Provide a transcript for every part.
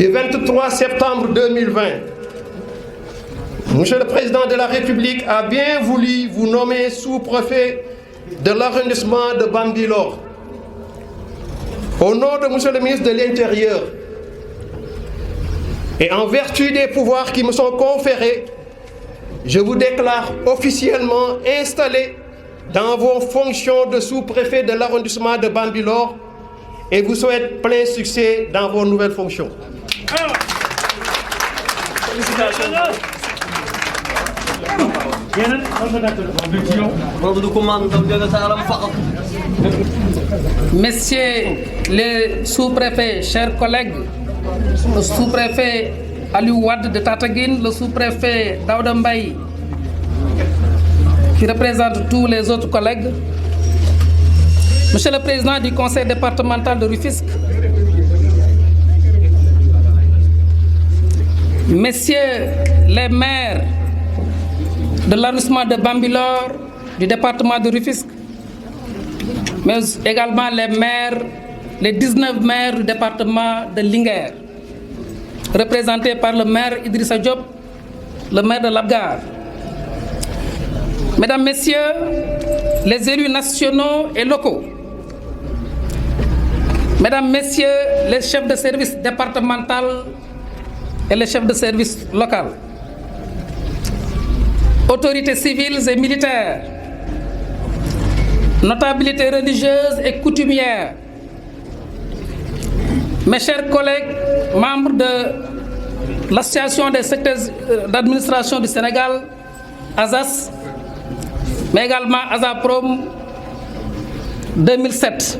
du 23 septembre 2020, Monsieur le Président de la République a bien voulu vous nommer sous-préfet de l'arrondissement de Bambilor. Au nom de Monsieur le ministre de l'Intérieur et en vertu des pouvoirs qui me sont conférés, je vous déclare officiellement installé dans vos fonctions de sous-préfet de l'arrondissement de Bambilor et vous souhaite plein succès dans vos nouvelles fonctions. Félicitations. Messieurs les sous-préfets, chers collègues, le sous-préfet Aliou Wade de Tataguine, le sous-préfet Daouda Mbaye, qui représente tous les autres collègues, Monsieur le Président du Conseil départemental de Rufisque, Messieurs les maires de l'arrondissement de Bambilor, du département de Rufisque, mais également les maires, les 19 maires du département de Linguère, représentés par le maire Idrissa Diop, le maire de Labgar. Mesdames, Messieurs, les élus nationaux et locaux, Mesdames, Messieurs, les chefs de service départemental et les chefs de service local, autorités civiles et militaires, notabilités religieuses et coutumières, mes chers collègues, membres de l'Association des secteurs d'administration du Sénégal, ASAS, mais également ASAPROM 2007.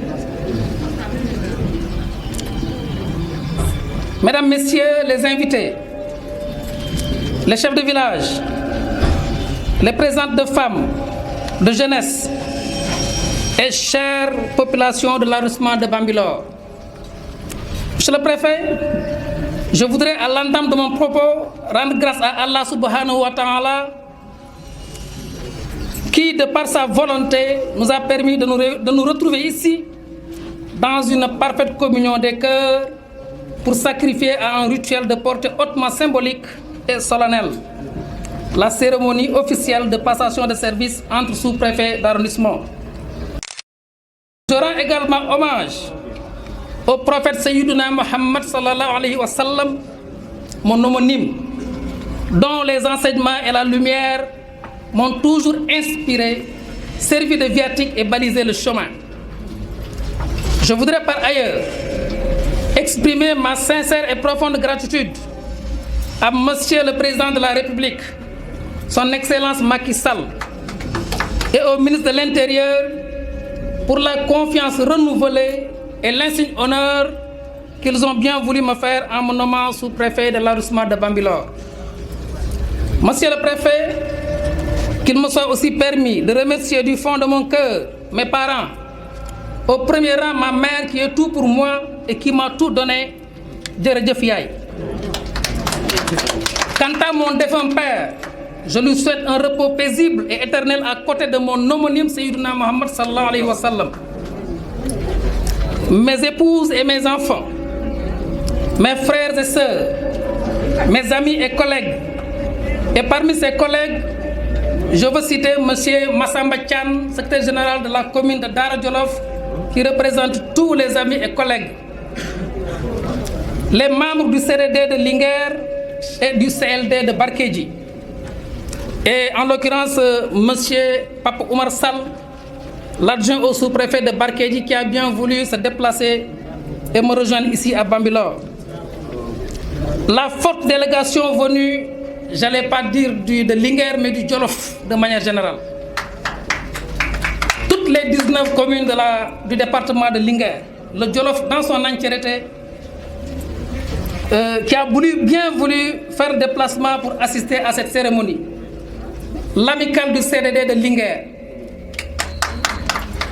Mesdames, Messieurs les invités, les chefs de village, les présidentes de femmes, de jeunesse et chères populations de l'arrondissement de Bambilor. Monsieur le préfet, je voudrais à l'entame de mon propos rendre grâce à Allah subhanahu wa ta'ala qui, de par sa volonté, nous a permis de nous retrouver ici dans une parfaite communion des cœurs pour sacrifier à un rituel de portée hautement symbolique et solennelle la cérémonie officielle de passation de service entre sous-préfets d'arrondissement. Je rends également hommage au prophète Sayyiduna Muhammad sallallahu alayhi wa sallam, mon homonyme, dont les enseignements et la lumière m'ont toujours inspiré, servi de viatique et balisé le chemin. Je voudrais par ailleurs exprimer ma sincère et profonde gratitude à Monsieur le Président de la République, Son Excellence Macky Sall, et au ministre de l'Intérieur pour la confiance renouvelée et l'insigne honneur qu'ils ont bien voulu me faire en me nommant sous-préfet de l'arrondissement de Bambilor. Monsieur le préfet, qu'il me soit aussi permis de remercier du fond de mon cœur mes parents, au premier rang ma mère qui est tout pour moi et qui m'a tout donné, Djeredjef Yaye. Quant à mon défunt père, je lui souhaite un repos paisible et éternel à côté de mon homonyme Sayyidina Muhammad sallallahu alayhi wa sallam. Mes épouses et mes enfants, mes frères et sœurs, mes amis et collègues, et parmi ces collègues, je veux citer M. Massamba Thian, secrétaire général de la commune de Dara Djolof, qui représente tous les amis et collègues, les membres du CRD de Linguère et du CLD de Barkedji, et en l'occurrence M. Papa Oumar Sall, l'adjoint au sous-préfet de Barkedji, qui a bien voulu se déplacer et me rejoindre ici à Bambilor. La forte délégation venue, j'allais pas dire de Linguère, mais du Djolof de manière générale. Toutes les 19 communes du département de Linguère, le Djolof dans son entièreté, qui a bien voulu faire déplacement pour assister à cette cérémonie. L'amicale du CDD de Linguère.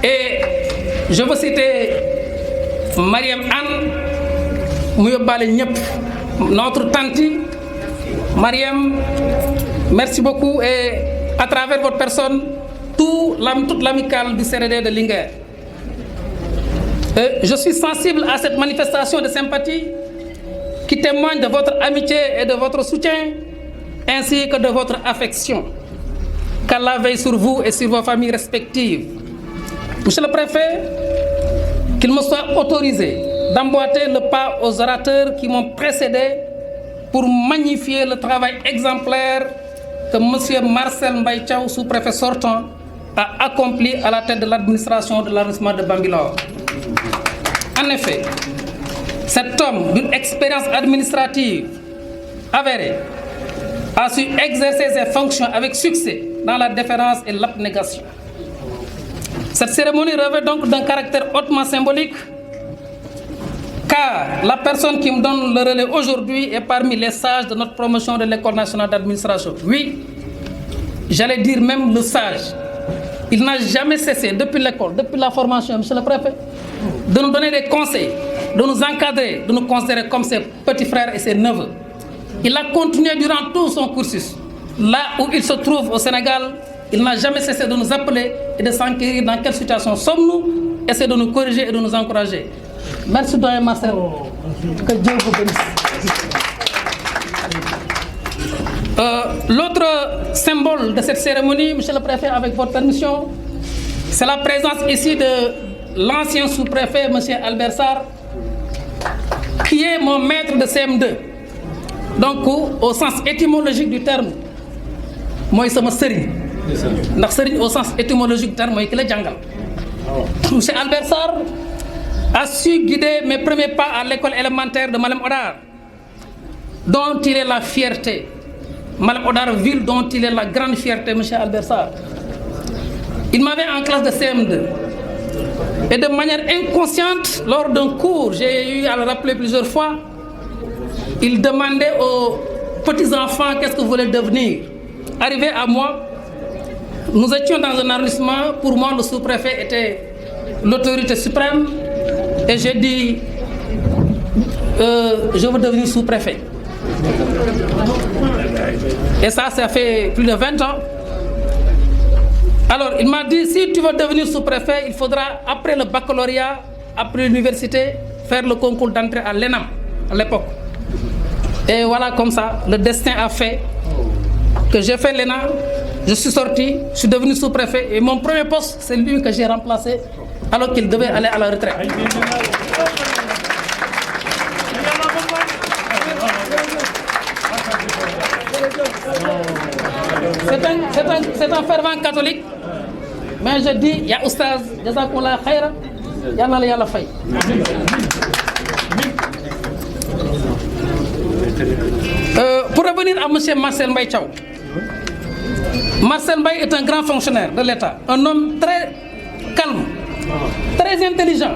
Et je veux citer Mariam Anne, notre tante. Mariam, merci beaucoup et à travers votre personne, toute l'amicale du CRD de Linguère. Je suis sensible à cette manifestation de sympathie qui témoigne de votre amitié et de votre soutien, ainsi que de votre affection. Qu'Allah veille sur vous et sur vos familles respectives. Monsieur le préfet, qu'il me soit autorisé d'emboîter le pas aux orateurs qui m'ont précédé pour magnifier le travail exemplaire que M. Marcel Mbaye Thiaw, sous-préfet sortant, a accompli à la tête de l'administration de l'arrondissement de Bambilor. En effet, cet homme d'une expérience administrative avérée a su exercer ses fonctions avec succès dans la déférence et l'abnégation. Cette cérémonie revêt donc d'un caractère hautement symbolique, car la personne qui me donne le relais aujourd'hui est parmi les sages de notre promotion de l'École nationale d'administration. Oui, j'allais dire même le sage. Il n'a jamais cessé, depuis l'école, depuis la formation, monsieur le préfet, de nous donner des conseils, de nous encadrer, de nous considérer comme ses petits frères et ses neveux. Il a continué durant tout son cursus. Là où il se trouve au Sénégal, il n'a jamais cessé de nous appeler et de s'enquérir dans quelle situation sommes-nous, essayer de nous corriger et de nous encourager. Merci, doyen Marcel. Que Dieu vous bénisse. L'autre symbole de cette cérémonie, monsieur le préfet, avec votre permission, c'est la présence ici de l'ancien sous-préfet, monsieur Albert Sarr, qui est mon maître de CM2. Donc, au sens étymologique du terme, moi, c'est mon sérigne. Ndax sérigne au sens étymologique du terme, moi, qui est jangal. Monsieur Albert Sarr a su guider mes premiers pas à l'école élémentaire de Malem Hodar, dont il est la fierté. Malem Hodar, ville dont il est la grande fierté, monsieur Albert Sarr. Il m'avait en classe de CM2. Et de manière inconsciente, lors d'un cours, j'ai eu à le rappeler plusieurs fois, il demandait aux petits-enfants qu'est-ce que vous voulez devenir. Arrivé à moi, nous étions dans un arrondissement, pour moi le sous-préfet était l'autorité suprême, et j'ai dit, je veux devenir sous-préfet. Et ça fait plus de 20 ans. Alors, il m'a dit, si tu veux devenir sous-préfet, il faudra, après le baccalauréat, après l'université, faire le concours d'entrée à l'ENAM, à l'époque. Et voilà, comme ça, le destin a fait que j'ai fait l'ENAM, je suis sorti, je suis devenu sous-préfet, et mon premier poste, c'est lui que j'ai remplacé, alors qu'il devait aller à la retraite. C'est un fervent catholique, mais je dis, il y a Oustaz, Jazakumullah Khaira, Yalla Yalla Fay. Pour revenir à M. Marcel Mbaye Thiaw, Marcel Mbaye est un grand fonctionnaire de l'État, un homme très calme, très intelligent,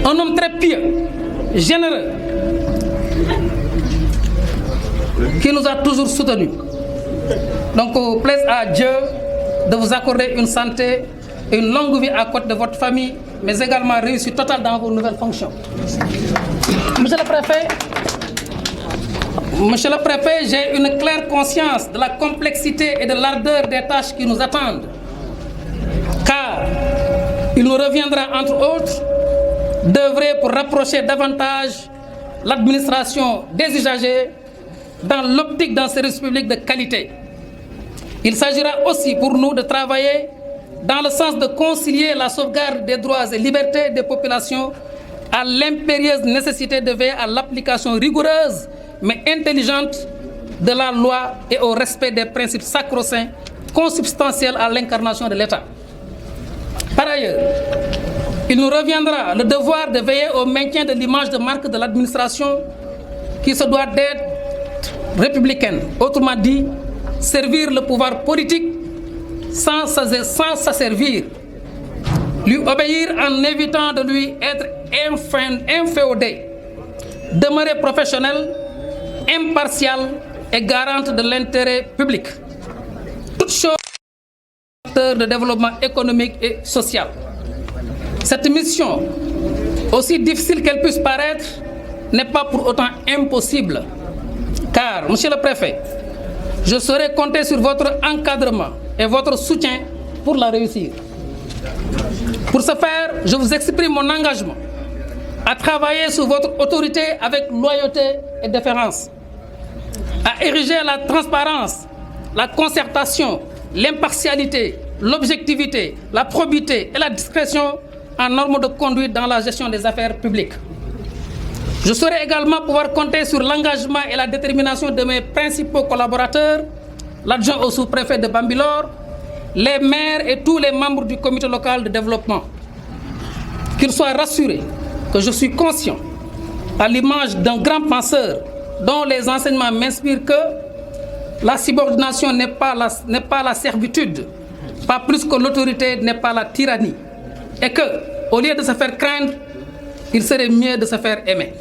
un homme très pieux, généreux, qui nous a toujours soutenus. Donc, plaise à Dieu de vous accorder une santé et une longue vie à côté de votre famille, mais également réussite totale dans vos nouvelles fonctions. Monsieur le préfet, j'ai une claire conscience de la complexité et de l'ardeur des tâches qui nous attendent. Car il nous reviendra, entre autres, d'œuvrer pour rapprocher davantage l'administration des usagers dans l'optique d'un service public de qualité. Il s'agira aussi pour nous de travailler dans le sens de concilier la sauvegarde des droits et libertés des populations à l'impérieuse nécessité de veiller à l'application rigoureuse mais intelligente de la loi et au respect des principes sacro-saints consubstantiels à l'incarnation de l'État. Par ailleurs, il nous reviendra le devoir de veiller au maintien de l'image de marque de l'administration qui se doit d'être républicaine. Autrement dit, servir le pouvoir politique sans s'asservir, lui obéir en évitant de lui être inféodé, demeurer professionnel, impartial et garante de l'intérêt public. Toutes choses de développement économique et social. Cette mission, aussi difficile qu'elle puisse paraître, n'est pas pour autant impossible. Car, monsieur le préfet, je saurai compter sur votre encadrement et votre soutien pour la réussir. Pour ce faire, je vous exprime mon engagement à travailler sous votre autorité avec loyauté et déférence, à ériger la transparence, la concertation, l'impartialité, l'objectivité, la probité et la discrétion en normes de conduite dans la gestion des affaires publiques. Je saurai également pouvoir compter sur l'engagement et la détermination de mes principaux collaborateurs, l'adjoint au sous-préfet de Bambilor, les maires et tous les membres du comité local de développement. Qu'ils soient rassurés que je suis conscient, à l'image d'un grand penseur dont les enseignements m'inspirent, que la subordination n'est pas la servitude, pas plus que l'autorité n'est pas la tyrannie, et que, au lieu de se faire craindre, il serait mieux de se faire aimer.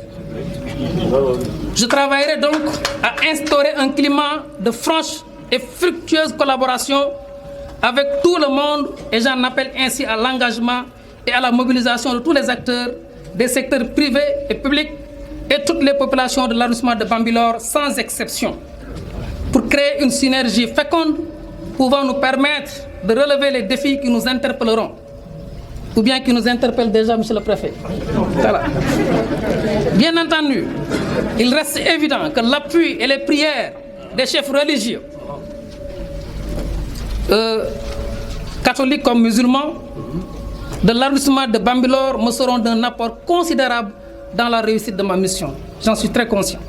Je travaillerai donc à instaurer un climat de franche et fructueuse collaboration avec tout le monde, et j'en appelle ainsi à l'engagement et à la mobilisation de tous les acteurs des secteurs privés et publics et toutes les populations de l'arrondissement de Bambilor sans exception, pour créer une synergie féconde pouvant nous permettre de relever les défis qui nous interpelleront, ou bien qui nous interpellent déjà, Monsieur le Préfet. Voilà. Bien entendu, il reste évident que l'appui et les prières des chefs religieux, catholiques comme musulmans, de l'arrondissement de Bambilor me seront d'un apport considérable dans la réussite de ma mission. J'en suis très conscient.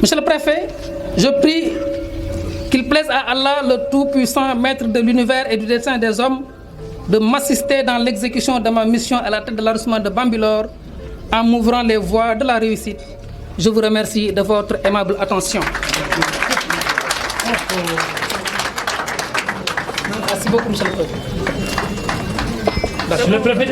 Monsieur le Préfet, je prie qu'il plaise à Allah, le Tout-Puissant, Maître de l'univers et du dessein des hommes, de m'assister dans l'exécution de ma mission à la tête de l'arrondissement de Bambilor en m'ouvrant les voies de la réussite. Je vous remercie de votre aimable attention. Merci beaucoup, Monsieur le Préfet. Monsieur le Préfet,